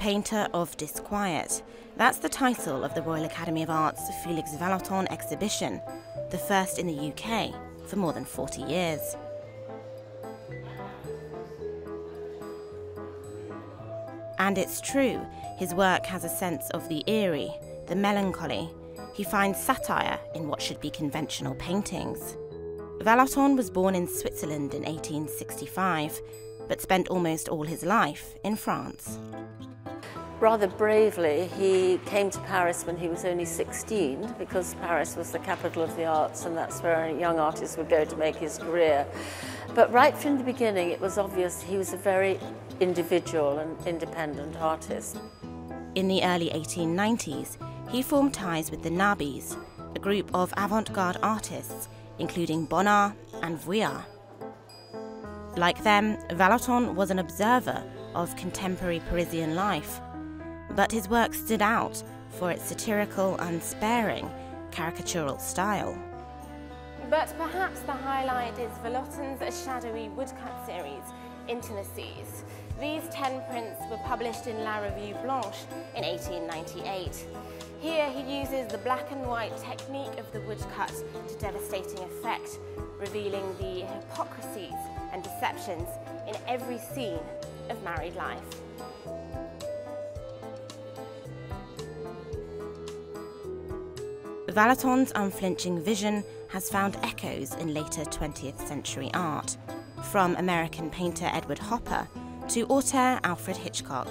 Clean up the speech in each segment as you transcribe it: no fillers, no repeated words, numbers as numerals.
Painter of Disquiet. That's the title of the Royal Academy of Art's Felix Vallotton exhibition, the first in the UK for more than 40 years. And it's true, his work has a sense of the eerie, the melancholy. He finds satire in what should be conventional paintings. Vallotton was born in Switzerland in 1865, but spent almost all his life in France. Rather bravely, he came to Paris when he was only 16, because Paris was the capital of the arts and that's where a young artist would go to make his career. But right from the beginning, it was obvious he was a very individual and independent artist. In the early 1890s, he formed ties with the Nabis, a group of avant-garde artists, including Bonnard and Vuillard. Like them, Vallotton was an observer of contemporary Parisian life, but his work stood out for its satirical, unsparing, caricatural style. But perhaps the highlight is Vallotton's shadowy woodcut series, Intimacies. These 10 prints were published in La Revue Blanche in 1898. Here he uses the black and white technique of the woodcut to devastating effect, revealing the hypocrisies and deceptions in every scene of married life. Vallotton's unflinching vision has found echoes in later 20th century art, from American painter Edward Hopper to auteur Alfred Hitchcock.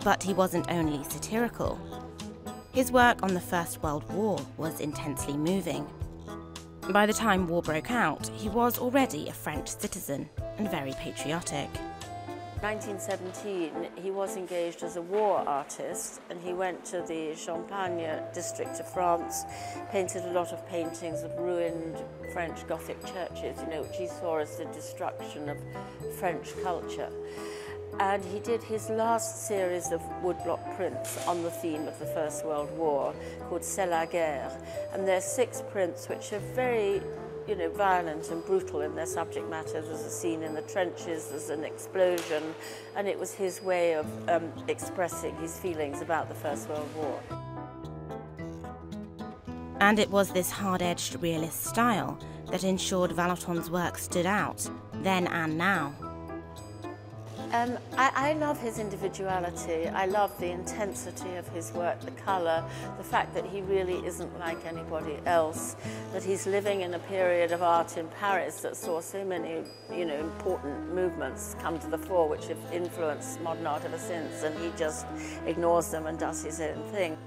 But he wasn't only satirical. His work on the First World War was intensely moving. By the time war broke out, he was already a French citizen and very patriotic. In 1917, he was engaged as a war artist and he went to the Champagne district of France, painted a lot of paintings of ruined French Gothic churches, which he saw as the destruction of French culture. And he did his last series of woodblock prints on the theme of the First World War, called C'est la guerre. And there are 6 prints which are very violent and brutal in their subject matter. There's a scene in the trenches, there's an explosion, and it was his way of expressing his feelings about the First World War. And it was this hard-edged realist style that ensured Vallotton's work stood out, then and now. I love his individuality. I love the intensity of his work, the colour, the fact that he really isn't like anybody else, that he's living in a period of art in Paris that saw so many, important movements come to the fore which have influenced modern art ever since, and he just ignores them and does his own thing.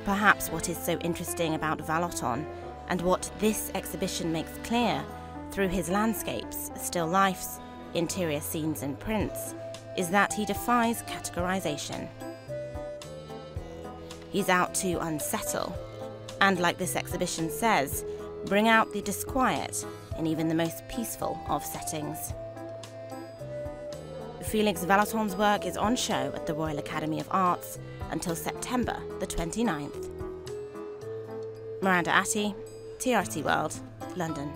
Perhaps what is so interesting about Vallotton, and what this exhibition makes clear through his landscapes, still lifes, interior scenes and prints, is that he defies categorization. He's out to unsettle, and like this exhibition says, bring out the disquiet in even the most peaceful of settings. Felix Vallotton's work is on show at the Royal Academy of Arts until September the 29th. Miranda Atty, TRT World, London.